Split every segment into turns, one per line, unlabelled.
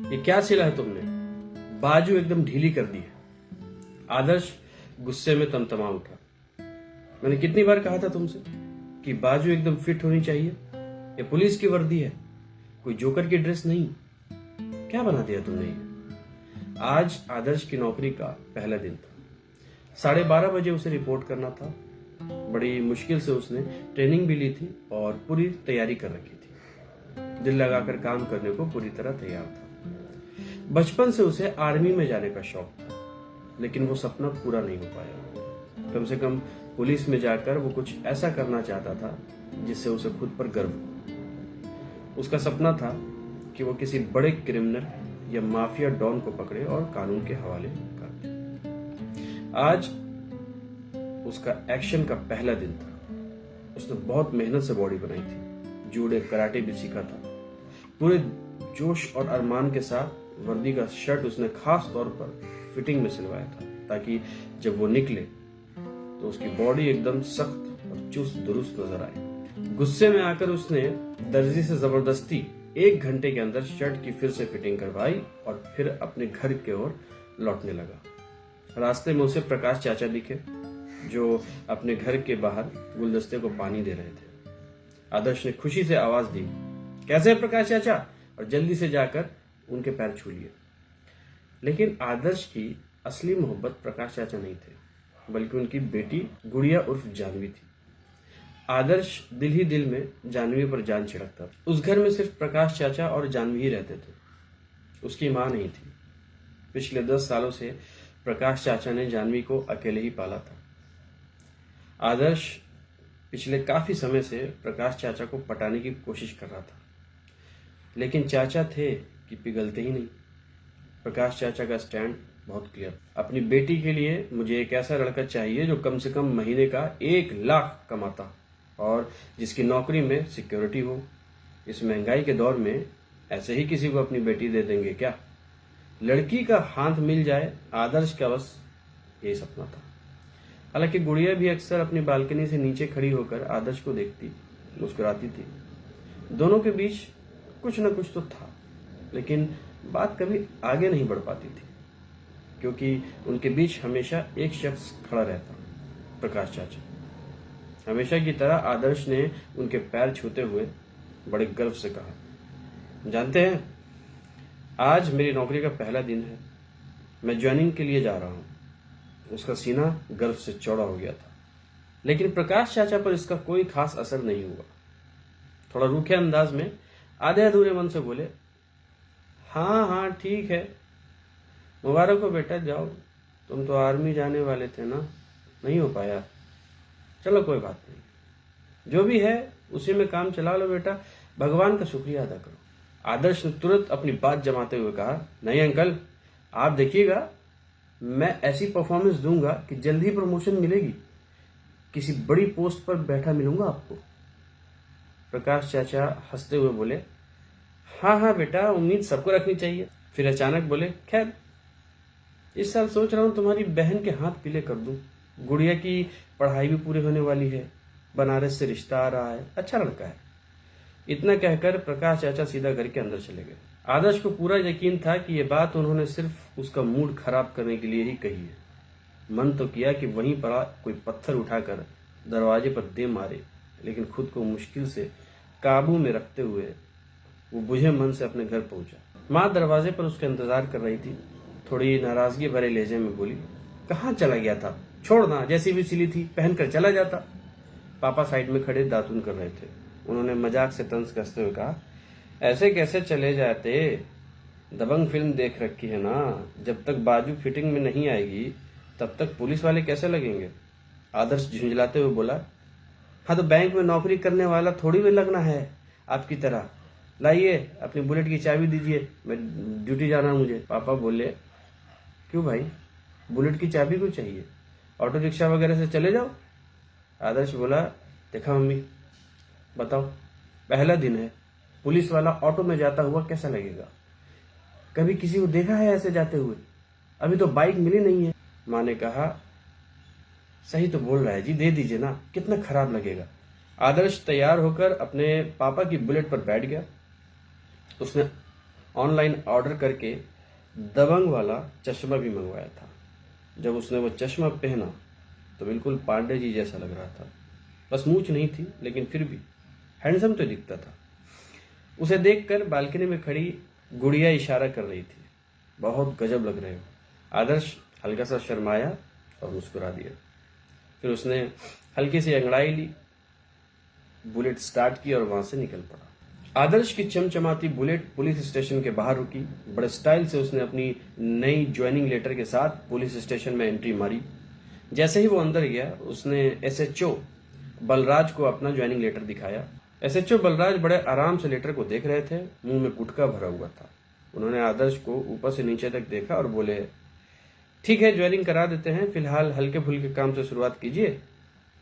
ये क्या सिला है तुमने? बाजू एकदम ढीली कर दी है। आदर्श गुस्से में तमतमा उठा। मैंने कितनी बार कहा था तुमसे कि बाजू एकदम फिट होनी चाहिए? ये पुलिस की वर्दी है, कोई जोकर की ड्रेस नहीं। क्या बना दिया तुमने ये? आज आदर्श की नौकरी का पहला दिन था। 12:30 बजे उसे रिपोर्ट करना था। बड़ी मुश्किल से उसने ट्रेनिंग भी ली थी और पूरी तैयारी कर रखी थी। दिल लगाकर काम करने को पूरी तरह तैयार था। बचपन से उसे आर्मी में जाने का शौक था, लेकिन वो सपना पूरा नहीं हो पाया। कम से कम पुलिस में जाकर वो कुछ ऐसा करना चाहता था जिससे उसे खुद पर गर्व हो। उसका सपना था कि वो किसी बड़े क्रिमिनल या माफिया डॉन को पकड़े और कानून के हवाले कर दे। आज उसका एक्शन का पहला दिन था। उसने बहुत मेहनत से बॉडी बनाई थी, जूडो कराटे भी सीखा था। पूरे जोश और अरमान के साथ वर्दी का शर्ट उसने खास तौर पर फिटिंग में सिलवाया था, ताकि जब वो निकले तो उसकी बॉडी एकदम सख्त और चुस्त दुरुस्त नजर आए। गुस्से में आकर उसने दर्जी से जबरदस्ती 1 घंटे के अंदर शर्ट की फिर से फिटिंग करवाई और फिर अपने घर की ओर लौटने लगा। रास्ते में उसे प्रकाश चाचा दिखे, जो अपने घर के बाहर गुलदस्ते को पानी दे रहे थे। आदर्श ने खुशी से आवाज दी, कैसे है प्रकाश चाचा? और जल्दी से जाकर उनके पैर छू लिए। लेकिन आदर्श की असली मोहब्बत प्रकाश चाचा नहीं थे, बल्कि उनकी बेटी गुड़िया उर्फ जानवी थी। आदर्श दिल ही दिल में जानवी पर जान छिड़कता था। उस घर में सिर्फ प्रकाश चाचा और जानवी ही रहते थे। उसकी मां नहीं थी। पिछले 10 सालों से प्रकाश चाचा ने जानवी को अकेले ही पाला था। आदर्श पिछले काफी समय से प्रकाश चाचा को पटाने की कोशिश कर रहा था, लेकिन चाचा थे कि पिघलते ही नहीं। प्रकाश चाचा का स्टैंड बहुत क्लियर, अपनी बेटी के लिए मुझे एक ऐसा लड़का चाहिए जो कम से कम महीने का 1 लाख कमाता और जिसकी नौकरी में सिक्योरिटी हो। इस महंगाई के दौर में ऐसे ही किसी को अपनी बेटी दे देंगे क्या? लड़की का हाथ मिल जाए, आदर्श का बस यही सपना था। हालांकि गुड़िया भी अक्सर अपनी बालकनी से नीचे खड़ी होकर आदर्श को देखती, मुस्कुराती थी। दोनों के बीच कुछ न कुछ तो था, लेकिन बात कभी आगे नहीं बढ़ पाती थी, क्योंकि उनके बीच हमेशा एक शख्स खड़ा रहता, प्रकाश चाचा। हमेशा की तरह आदर्श ने उनके पैर छूते हुए बड़े गर्व से कहा, जानते हैं, आज मेरी नौकरी का पहला दिन है। मैं ज्वाइनिंग के लिए जा रहा हूं। उसका सीना गर्व से चौड़ा हो गया था, लेकिन प्रकाश चाचा पर इसका कोई खास असर नहीं हुआ। थोड़ा रूखे अंदाज में आधे अधूरे मन से बोले, हाँ हाँ ठीक है, मुबारक हो बेटा, जाओ। तुम तो आर्मी जाने वाले थे ना, नहीं हो पाया। चलो कोई बात नहीं, जो भी है उसी में काम चला लो बेटा, भगवान का शुक्रिया अदा करो। आदर्श ने तुरंत अपनी बात जमाते हुए कहा, नहीं अंकल, आप देखिएगा, मैं ऐसी परफॉर्मेंस दूंगा कि जल्दी ही प्रमोशन मिलेगी, किसी बड़ी पोस्ट पर बैठा मिलूंगा आपको। प्रकाश चाचा हंसते हुए बोले, हाँ हाँ बेटा, उम्मीद सबको रखनी चाहिए। फिर अचानक बोले, खैर इस साल सोच रहा हूं तुम्हारी बहन के हाथ पीले कर दूं। गुड़िया की पढ़ाई भी पूरी होने वाली है, बनारस से रिश्ता आ रहा है, अच्छा लड़का है। इतना कहकर प्रकाश चाचा सीधा घर के अंदर चले गए। आदर्श को पूरा यकीन था कि यह बात उन्होंने सिर्फ उसका मूड खराब करने के लिए ही कही है। मन तो किया कि वहीं पड़ा कोई पत्थर उठाकर दरवाजे पर दे मारे, लेकिन खुद को मुश्किल से काबू में रखते हुए वो बुझे मन से अपने घर पहुंचा। माँ दरवाजे पर उसका इंतजार कर रही थी। थोड़ी नाराजगी भरे लहजे में बोली, कहाँ चला गया था? छोड़ना, जैसी भी सिली थी पहनकर चला जाता। पापा साइड में खड़े दातुन कर रहे थे। उन्होंने मजाक से तंज कसते हुए कहा, ऐसे कैसे चले जाते? दबंग फिल्म देख रखी है ना, जब तक बाजू फिटिंग में नहीं आएगी तब तक पुलिस वाले कैसे लगेंगे? आदर्श झुंझलाते हुए बोला, हाँ तो बैंक में नौकरी करने वाला थोड़ी भी लगना है आपकी तरह। लाइए अपनी बुलेट की चाबी दीजिए, मैं ड्यूटी जाना है मुझे। पापा बोले, क्यों भाई, बुलेट की चाबी क्यों चाहिए? ऑटो रिक्शा वगैरह से चले जाओ। आदर्श बोला, देखा मम्मी, बताओ, पहला दिन है, पुलिस वाला ऑटो में जाता हुआ कैसा लगेगा? कभी किसी को देखा है ऐसे जाते हुए? अभी तो बाइक मिली नहीं है। माँ ने कहा, सही तो बोल रहा है जी, दे दीजिए ना, कितना खराब लगेगा। आदर्श तैयार होकर अपने पापा की बुलेट पर बैठ गया। उसने ऑनलाइन ऑर्डर करके दबंग वाला चश्मा भी मंगवाया था। जब उसने वो चश्मा पहना तो बिल्कुल पांडे जी जैसा लग रहा था। बस मूंछ नहीं थी, लेकिन फिर भी हैंडसम तो दिखता था। उसे देखकर बालकनी में खड़ी गुड़िया इशारा कर रही थी, बहुत गजब लग रहे हो। आदर्श हल्का सा शर्माया और मुस्कुरा दिया। फिर उसने हल्की सी अंगड़ाई ली, बुलेट स्टार्ट की और वहां से निकल पड़ा। आदर्श की चमचमाती बुलेट पुलिस स्टेशन के बाहर रुकी। बड़े स्टाइल से उसने अपनी नई ज्वाइनिंग लेटर के साथ पुलिस स्टेशन में एंट्री मारी। जैसे ही वो अंदर गया, उसने एसएचओ बलराज को अपना ज्वाइनिंग लेटर दिखाया। एसएचओ बलराज बड़े आराम से लेटर को देख रहे थे, मुंह में गुटखा भरा हुआ था। उन्होंने आदर्श को ऊपर से नीचे तक देखा और बोले, ठीक है, ज्वाइनिंग करा देते हैं, फिलहाल हल्के फुल्के काम से शुरुआत कीजिए,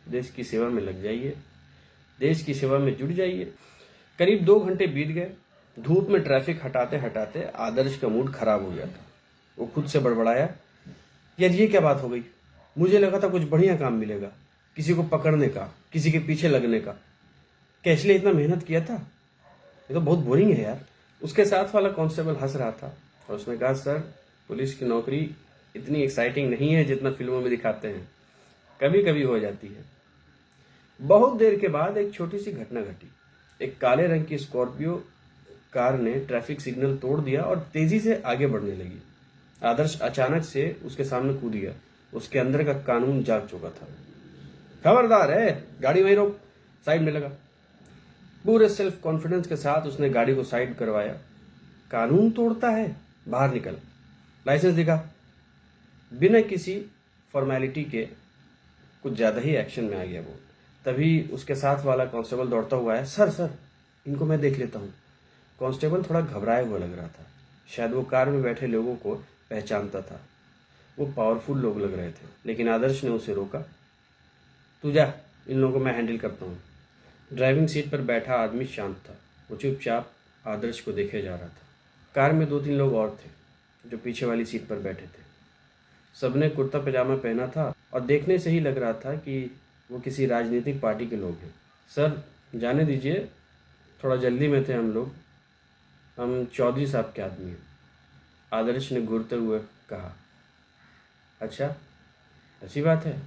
देश की सेवा में लग जाइए, देश की सेवा में जुट जाइए। करीब 2 घंटे बीत गए। धूप में ट्रैफिक हटाते हटाते आदर्श का मूड खराब हो गया था। वो खुद से बड़बड़ाया, यार ये क्या बात हो गई? मुझे लगा था कुछ बढ़िया काम मिलेगा, किसी को पकड़ने का, किसी के पीछे लगने का। क्या इसलिए इतना मेहनत किया था? ये तो बहुत बोरिंग है यार। उसके साथ वाला कांस्टेबल हंस रहा था और उसने कहा, सर, पुलिस की नौकरी इतनी एक्साइटिंग नहीं है जितना फिल्मों में दिखाते हैं, कभी कभी हो जाती है। बहुत देर के बाद एक छोटी सी घटना घटी। एक काले रंग की स्कॉर्पियो कार ने ट्रैफिक सिग्नल तोड़ दिया और तेजी से आगे बढ़ने लगी। आदर्श अचानक से उसके सामने कूद गया। उसके अंदर का कानून जाग चुका था। खबरदार है, गाड़ी वहीं रोक, साइड में लगा। पूरे सेल्फ कॉन्फिडेंस के साथ उसने गाड़ी को साइड करवाया। कानून तोड़ता है, बाहर निकल, लाइसेंस दिखा। बिना किसी फॉर्मेलिटी के कुछ ज्यादा ही एक्शन में आ गया वो। तभी उसके साथ वाला कांस्टेबल दौड़ता हुआ आया, सर सर, इनको मैं देख लेता हूँ। कांस्टेबल थोड़ा घबराया हुआ लग रहा था। शायद वो कार में बैठे लोगों को पहचानता था। वो पावरफुल लोग लग रहे थे। लेकिन आदर्श ने उसे रोका। तू जा, इन लोगों को मैं हैंडल करता हूँ। ड्राइविंग सीट पर बैठा आदमी शांत था। वो चुपचाप आदर्श को देखे जा रहा था। कार में 2-3 लोग और थे जो पीछे वाली सीट पर बैठे थे। सबने कुर्ता पजामा पहना था और देखने से ही लग रहा था कि वो किसी राजनीतिक पार्टी के लोग हैं। सर, जाने दीजिए, थोड़ा जल्दी में थे हम लोग। हम चौधरी साहब के आदमी हैं, आदर्श ने घूरते हुए कहा। अच्छा, अच्छी बात है।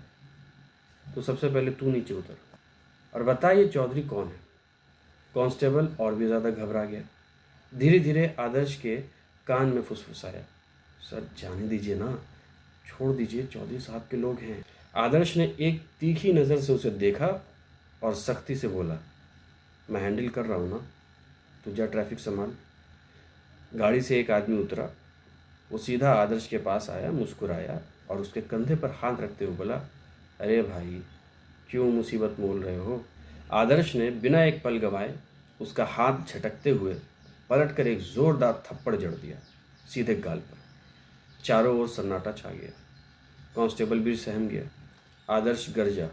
तो सबसे पहले तू नीचे उतर और बता ये चौधरी कौन है। कांस्टेबल और भी ज़्यादा घबरा गया। धीरे धीरे आदर्श के कान में फुसफुसाया, सर जाने दीजिए ना, छोड़ दीजिए, चौधरी साहब के लोग हैं। आदर्श ने एक तीखी नज़र से उसे देखा और सख्ती से बोला, मैं हैंडल कर रहा हूँ ना, तू जा ट्रैफिक संभाल। गाड़ी से एक आदमी उतरा। वो सीधा आदर्श के पास आया, मुस्कुराया और उसके कंधे पर हाथ रखते हुए बोला, अरे भाई, क्यों मुसीबत मोल रहे हो? आदर्श ने बिना एक पल गवाए उसका हाथ झटकते हुए पलटकर एक जोरदार थप्पड़ जड़ दिया, सीधे गाल पर। चारों ओर सन्नाटा छा गया। कांस्टेबल भी सहम गया। आदर्श गरजा,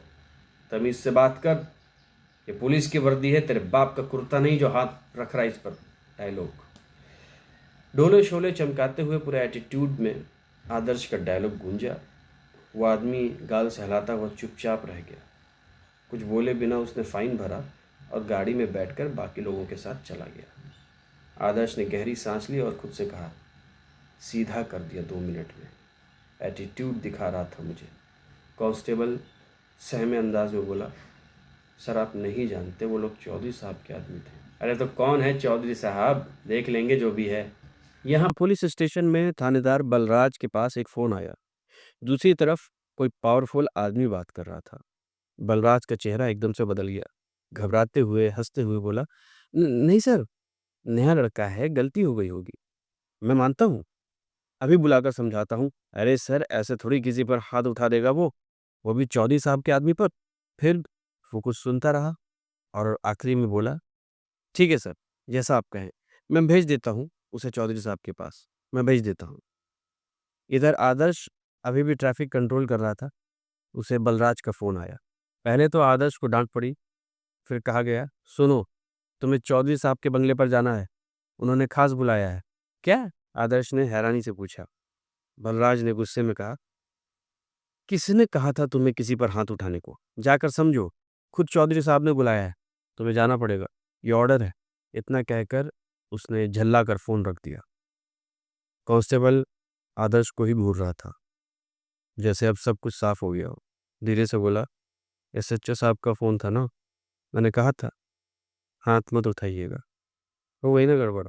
तमीज से बात कर, ये पुलिस की वर्दी है, तेरे बाप का कुर्ता नहीं जो हाथ रख रहा है इस पर। डायलॉग डोले शोले चमकाते हुए पूरे एटीट्यूड में आदर्श का डायलॉग गूंजा। वो आदमी गाल सहलाता हुआ चुपचाप रह गया। कुछ बोले बिना उसने फाइन भरा और गाड़ी में बैठकर बाकी लोगों के साथ चला गया। आदर्श ने गहरी सांस ली और खुद से कहा, सीधा कर दिया 2 मिनट में, एटीट्यूड दिखा रहा था मुझे। कांस्टेबल सहमे अंदाज में बोला, सर आप नहीं जानते, वो लोग चौधरी साहब के आदमी थे। अरे तो कौन है चौधरी साहब, देख लेंगे जो भी है। यहाँ पुलिस स्टेशन में थानेदार बलराज के पास एक फोन आया। दूसरी तरफ कोई पावरफुल आदमी बात कर रहा था। बलराज का चेहरा एकदम से बदल गया। घबराते हुए हंसते हुए बोला, नहीं सर, नया लड़का है, गलती हो गई होगी, मैं मानता हूँ, अभी बुलाकर समझाता हूँ। अरे सर, ऐसे थोड़ी किसी पर हाथ उठा देगा वो भी चौधरी साहब के आदमी पर। फिर वो कुछ सुनता रहा और आखिरी में बोला, ठीक है सर, जैसा आप कहें, मैं भेज देता हूँ उसे चौधरी साहब के पास, मैं भेज देता हूँ। इधर आदर्श अभी भी ट्रैफिक कंट्रोल कर रहा था। उसे बलराज का फोन आया। पहले तो आदर्श को डांट पड़ी, फिर कहा गया, सुनो, तुम्हें चौधरी साहब के बंगले पर जाना है, उन्होंने खास बुलाया है। क्या? आदर्श ने हैरानी से पूछा। बलराज ने गुस्से में कहा, किसने कहा था तुम्हें किसी पर हाथ उठाने को? जाकर समझो, खुद चौधरी साहब ने बुलाया है, तुम्हें जाना पड़ेगा, ये ऑर्डर है। इतना कहकर उसने झल्ला कर फोन रख दिया।
कांस्टेबल आदर्श को ही घूर रहा था, जैसे अब सब कुछ साफ हो गया हो। धीरे से बोला, एसएचओ साहब का फ़ोन था ना, मैंने कहा था हाथ मत उठाइएगा। हो गई ना गड़बड़।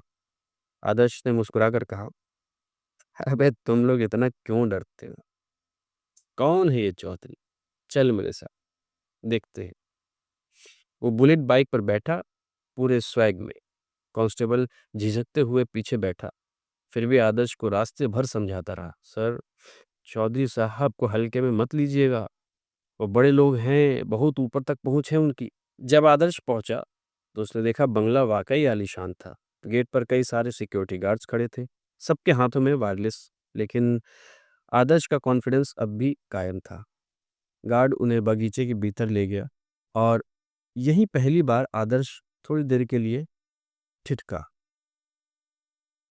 आदर्श ने मुस्कुरा कर कहा, अबे तुम लोग इतना क्यों डरते हो? कौन है ये चौधरी? चल मेरे साथ, देखते हैं। वो बुलेट बाइक पर बैठा, पूरे स्वैग में। कांस्टेबल झिझकते हुए पीछे बैठा, फिर भी आदर्श को रास्ते भर समझाता रहा, सर, चौधरी साहब को हल्के में मत लीजिएगा, वो बड़े लोग हैं, बहुत ऊपर तक पहुंच है उनकी। जब आदर्श पहुंचा तो उसने देखा बंगला वाकई आलीशान था। गेट पर कई सारे सिक्योरिटी गार्ड्स खड़े थे, सबके हाथों में वायरलेस, लेकिन आदर्श का कॉन्फिडेंस अब भी कायम था। गार्ड उन्हें बगीचे के भीतर ले गया और यही पहली बार आदर्श थोड़ी देर के लिए ठिठका,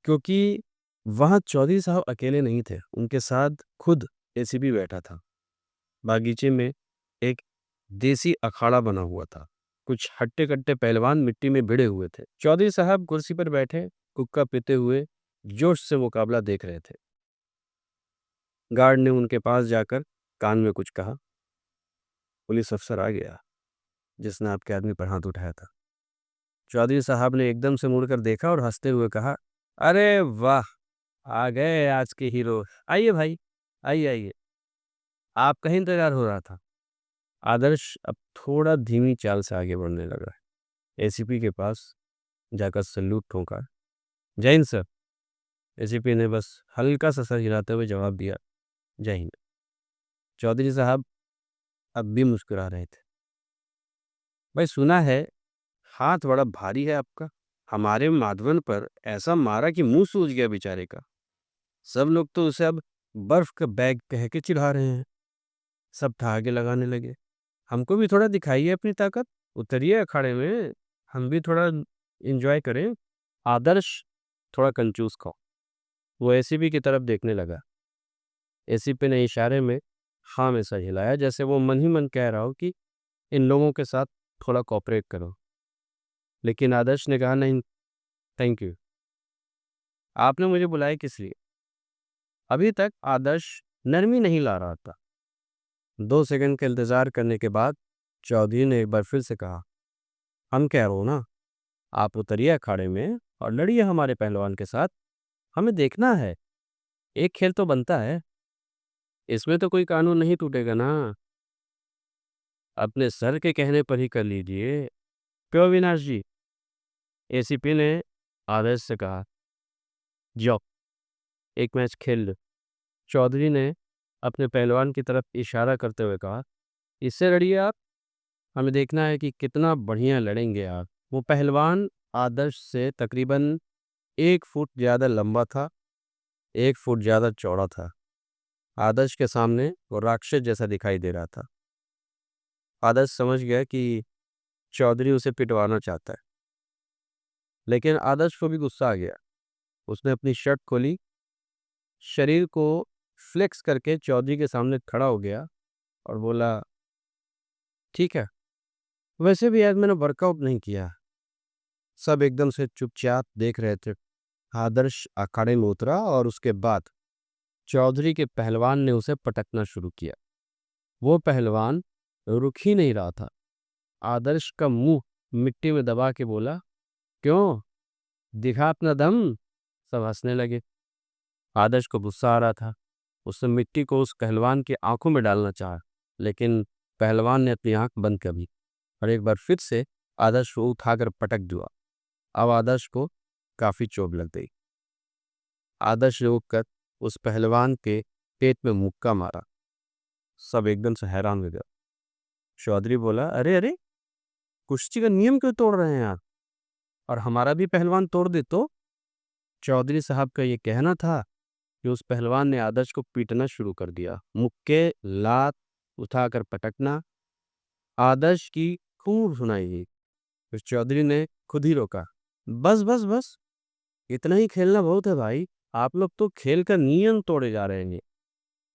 क्योंकि वहां चौधरी साहब अकेले नहीं थे, उनके साथ खुद एसीपी बैठा था। बागीचे में एक देसी अखाड़ा बना हुआ था। कुछ हट्टे-कट्टे पहलवान मिट्टी में भिड़े हुए थे। चौधरी साहब कुर्सी पर बैठे, हुक्का पीते हुए जोश से मुकाबला देख रहे थे। गार्ड ने उनके पास जाकर कान में कुछ कहा। पुलिस अफसर आ गया, जिसने आपके आदमी पर हाथ उठाया था। चौधरी साहब ने एकदम से मुड़कर देखा और हंसते हुए कहा, अरे वाह, आ गए आज के हीरो। आइए भाई, आइए आइए, आपका ही इंतजार हो रहा था। आदर्श अब थोड़ा धीमी चाल से आगे बढ़ने लगा। एसीपी के पास जाकर सैल्यूट ठोका। जय हिंद सर। एसीपी ने बस हल्का सा सर हिलाते हुए जवाब दिया, जय हिंद। चौधरी साहब अब भी मुस्कुरा रहे थे। भाई सुना है हाथ बड़ा भारी है आपका, हमारे माधवन पर ऐसा मारा कि मुंह सूज गया बेचारे का। सब लोग तो उसे अब बर्फ का बैग कह के चिढ़ा रहे हैं। सब ठहाके लगाने लगे। हमको भी थोड़ा दिखाइए अपनी ताकत, उतरिए अखाड़े में, हम भी थोड़ा एंजॉय करें। आदर्श थोड़ा कंजूस खाओ। वो एसीपी की तरफ देखने लगा। एसीपी ने इशारे में हाँ में सर हिलाया, जैसे वो मन ही मन कह रहा हो कि इन लोगों के साथ थोड़ा कोऑपरेट करो। लेकिन आदर्श ने कहा, नहीं, थैंक यू। आपने मुझे बुलाया किस लिए? अभी तक आदर्श नरमी नहीं ला रहा था। 2 सेकंड का इंतजार करने के बाद चौधरी ने एक बार फिर से कहा, हम कह रहे हो ना, आप उतरिए अखाड़े में और लड़िए हमारे पहलवान के साथ। हमें देखना है, एक खेल तो बनता है, इसमें तो कोई कानून नहीं टूटेगा ना। अपने सर के कहने पर ही कर लीजिए। क्यों अविनाश जी? एसीपी ने आदर्श से कहा, जाओ एक मैच खेल लो। चौधरी ने अपने पहलवान की तरफ इशारा करते हुए कहा, इससे लड़िए आप, हमें देखना है कि कितना बढ़िया लड़ेंगे आप। वो पहलवान आदर्श से तकरीबन 1 फुट ज़्यादा लंबा था, 1 फुट ज़्यादा चौड़ा था। आदर्श के सामने वो राक्षस जैसा दिखाई दे रहा था। आदर्श समझ गया कि चौधरी उसे पिटवाना चाहता है, लेकिन आदर्श को भी गुस्सा आ गया। उसने अपनी शर्ट खोली, शरीर को फ्लेक्स करके चौधरी के सामने खड़ा हो गया और बोला, ठीक है, वैसे भी आज मैंने वर्कआउट नहीं किया। सब एकदम से चुपचाप देख रहे थे। आदर्श अखाड़े में उतरा और उसके बाद चौधरी के पहलवान ने उसे पटकना शुरू किया। वो पहलवान रुक ही नहीं रहा था। आदर्श का मुंह मिट्टी में दबा के बोला, क्यों, दिखा अपना दम। सब हंसने लगे। आदर्श को गुस्सा आ रहा था। उसने मिट्टी को उस पहलवान की आंखों में डालना चाहा, लेकिन पहलवान ने अपनी आंख बंद कर ली और एक बार फिर से आदर्श को उठाकर पटक दिया। अब आदर्श को काफी चोट लग गई। आदर्श ने उठकर उस पहलवान के पेट में मुक्का मारा। सब एकदम से हैरान हो गया। चौधरी बोला, अरे अरे, कुश्ती का नियम क्यों तोड़ रहे हैं आप? और हमारा भी पहलवान तोड़ दे तो? चौधरी साहब का ये कहना था कि उस पहलवान ने आदर्श को पीटना शुरू कर दिया। मुक्के, लात, उठाकर पटकना। आदर्श की खूब सुनाई दी। फिर चौधरी ने खुद ही रोका, बस बस बस, इतना ही खेलना बहुत है भाई। आप लोग तो खेल का नियम तोड़े जा रहे हैं,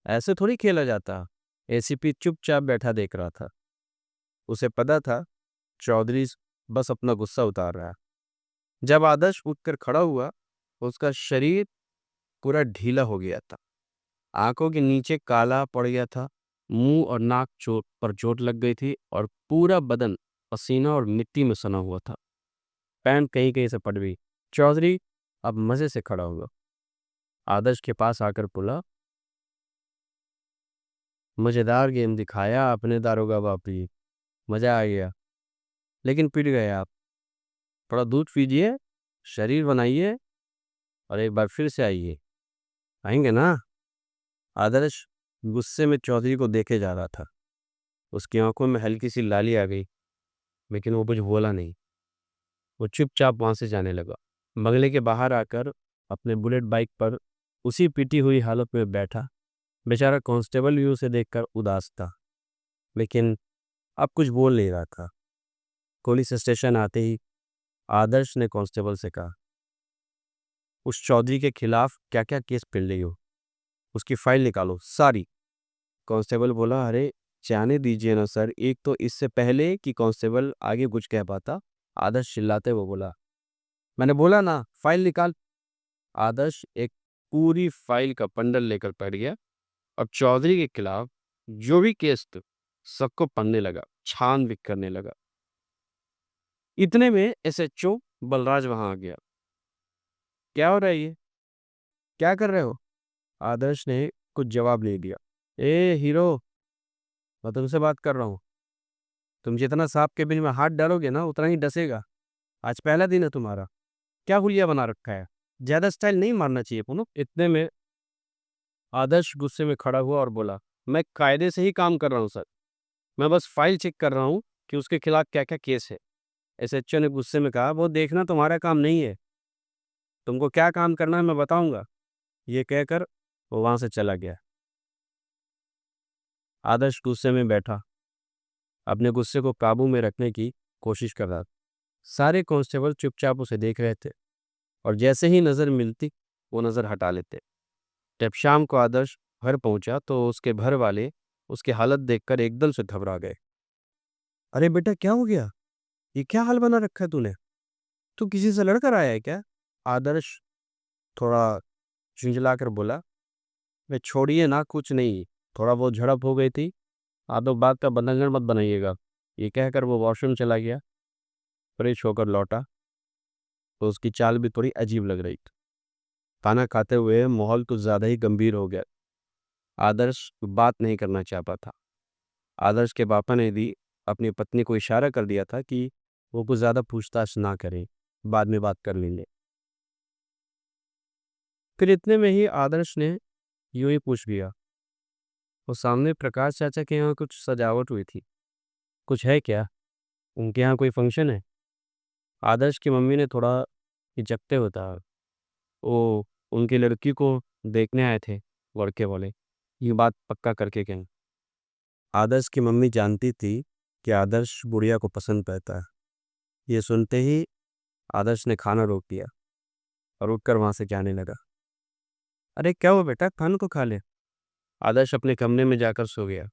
ऐसे थोड़ी खेला जाता। एसीपी चुपचाप बैठा देख रहा था। उसे पता था चौधरी बस अपना गुस्सा उतार रहा है। जब आदर्श उठकर खड़ा हुआ, उसका शरीर पूरा ढीला हो गया था। आंखों के नीचे काला पड़ गया था। मुंह और नाक चोट पर चोट लग गई थी और पूरा बदन पसीना और मिट्टी में सना हुआ था। पैंट कहीं कहीं से फट गई। चौधरी अब मजे से खड़ा हुआ। आदर्श के पास आकर बोला, मजेदार गेम दिखाया आपने दारोगा बापी, मजा आ गया, लेकिन पिट गए आप। थोड़ा दूध पीजिए, शरीर बनाइए और एक बार फिर से आइए। आएंगे ना? आदर्श गुस्से में चौधरी को देखे जा रहा था। उसकी आंखों में हल्की सी लाली आ गई, लेकिन वो कुछ बोला नहीं। वो चुपचाप वहां से जाने लगा। बंगले के बाहर आकर अपने बुलेट बाइक पर उसी पिटी हुई हालत में बैठा। बेचारा कांस्टेबल भी उसे देखकर उदास था, लेकिन अब कुछ बोल नहीं रहा था। पुलिस स्टेशन आते ही आदर्श ने कांस्टेबल से कहा, उस चौधरी के खिलाफ क्या क्या केस फिर रही हो, उसकी फाइल निकालो सारी। कांस्टेबल बोला, अरे जाने दीजिए ना सर, एक तो इससे पहले कि कांस्टेबल आगे कुछ कह पाता, आदर्श चिल्लाते हुए बोला, मैंने बोला ना फाइल निकाल। आदर्श एक पूरी फाइल का बंडल लेकर बैठ गया और चौधरी के खिलाफ जो भी केस थे सबको पढ़ने लगा, छानबीन करने लगा। इतने में एसएचओ बलराज वहां आ गया। क्या हो रहा है ये? क्या कर रहे हो? आदर्श ने कुछ जवाब नहीं दिया। ए हीरो, मैं तुमसे बात कर रहा हूँ। तुम जितना सांप के बिल में हाथ डालोगे ना उतना ही डसेगा। आज पहला दिन है तुम्हारा। क्या हुलिया बना रखा है? ज्यादा स्टाइल नहीं मारना चाहिए पुनो। इतने में आदर्श गुस्से में खड़ा हुआ और बोला, मैं कायदे से ही काम कर रहा हूँ सर, मैं बस फाइल चेक कर रहा हूँ कि उसके खिलाफ क्या क्या केस है। एसएचओ ने गुस्से में कहा, वो देखना तुम्हारा काम नहीं है, तुमको क्या काम करना है मैं बताऊंगा। ये कहकर वो वहां से चला गया। आदर्श गुस्से में बैठा, अपने गुस्से को काबू में रखने की कोशिश कर रहा था। सारे कांस्टेबल चुपचाप उसे देख रहे थे और जैसे ही नजर मिलती वो नजर हटा लेते। जब शाम को आदर्श घर पहुंचा तो उसके घर वाले उसकी हालत देखकर एकदम से घबरा गए। अरे बेटा क्या हो गया? ये क्या हाल बना रखा है तूने? तू किसी से लड़कर आया है क्या? आदर्श थोड़ा झुंझलाकर बोला, मैं छोड़िए ना, कुछ नहीं, थोड़ा बहुत झड़प हो गई थी, आप लोग बात का बंधन मत बनाइएगा। ये कहकर वो वॉशरूम चला गया। फ्रेश होकर लौटा तो उसकी चाल भी थोड़ी अजीब लग रही थी। खाना खाते हुए माहौल कुछ ज्यादा ही गंभीर हो गया। आदर्श बात नहीं करना चाहता था। आदर्श के पापा ने भी अपनी पत्नी को इशारा कर दिया था कि वो कुछ ज्यादा पूछताछ ना करें, बाद में बात कर लेंगे। फिर इतने में ही आदर्श ने यूं ही पूछ लिया, वो सामने प्रकाश चाचा के यहाँ कुछ सजावट हुई थी, कुछ है क्या? उनके यहाँ कोई फंक्शन है? आदर्श की मम्मी ने थोड़ा हिचकते हुए कहा, वो उनकी लड़की को देखने आए थे लड़के वाले, ये बात पक्का करके कहें। आदर्श की मम्मी जानती थी कि आदर्श बुढ़िया को पसंद करता है। ये सुनते ही आदर्श ने खाना रोक दिया और उठकर वहां से जाने लगा। अरे क्या हुआ बेटा, खाना तो खा ले। आदर्श अपने कमरे में जाकर सो गया।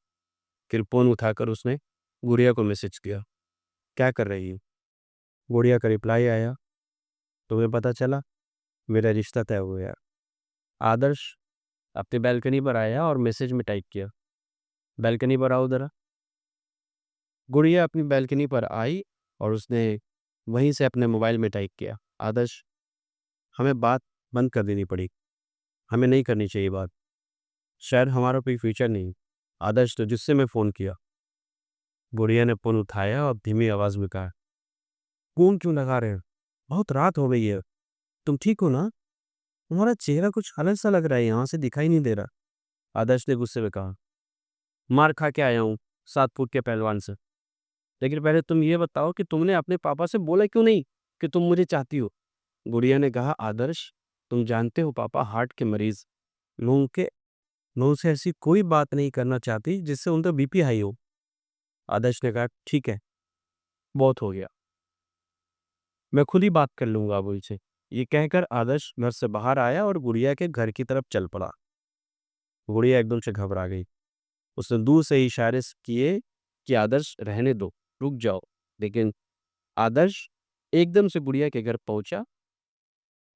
फिर फोन उठाकर उसने गुड़िया को मैसेज किया, क्या कर रही है? गुड़िया का रिप्लाई आया, तुम्हें पता चला मेरा रिश्ता तय हो गया। आदर्श अपनी बैल्कनी पर आया और मैसेज में टाइप किया, बैल्कनी पर आओ जरा। गुड़िया अपनी बैल्कनी पर आई और उसने वहीं से अपने मोबाइल में टाइप किया, आदर्श हमें बात बंद कर देनी पड़ी, हमें नहीं करनी चाहिए बात, शायद हमारा कोई फ्यूचर नहीं। आदर्श तो जिससे मैं फ़ोन किया। गुड़िया ने फ़ोन उठाया और धीमी आवाज़ में कहा, फ़ोन क्यों लगा रहे हो? बहुत रात हो गई है, तुम ठीक हो ना? तुम्हारा चेहरा कुछ अलग सा लग रहा है, यहाँ से दिखाई नहीं दे रहा। आदर्श ने गुस्से में कहा, मार खा के आया हूँ 7 फुट के पहलवान से, लेकिन पहले तुम ये बताओ कि तुमने अपने पापा से बोला क्यों नहीं कि तुम मुझे चाहती हो? गुड़िया ने कहा, आदर्श तुम जानते हो पापा हार्ट के मरीज, लोगों के मैं उनसे ऐसी कोई बात नहीं करना चाहती जिससे उनका बीपी हाई हो। आदर्श ने कहा, ठीक है, बहुत हो गया, मैं खुद ही बात कर लूंगा अब उनसे। ये कहकर आदर्श घर से बाहर आया और गुड़िया के घर की तरफ चल पड़ा। गुड़िया एकदम से घबरा गई। उसने दूर से इशारे से किए कि आदर्श रहने दो, रुक जाओ, लेकिन आदर्श एकदम से गुड़िया के घर पहुंचा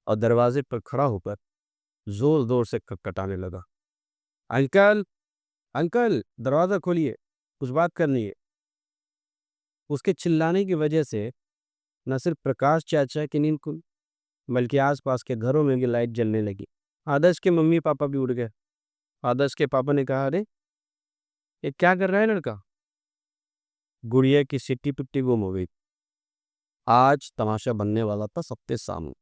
और दरवाजे पर खड़ा होकर जोर जोर से खटखटाने लगा। अंकल, अंकल, दरवाजा खोलिए, कुछ बात करनी है। उसके चिल्लाने की वजह से न सिर्फ प्रकाश चाचा की नींद खुली, बल्कि आसपास के घरों में भी लाइट जलने लगी। आदर्श के मम्मी पापा भी उठ गए। आदर्श के पापा ने कहा, अरे ये क्या कर रहा है लड़का? गुड़िया की सिट्टी पिट्टी गुम हो गई। आज तमाशा बनने वाला था सबके सामने।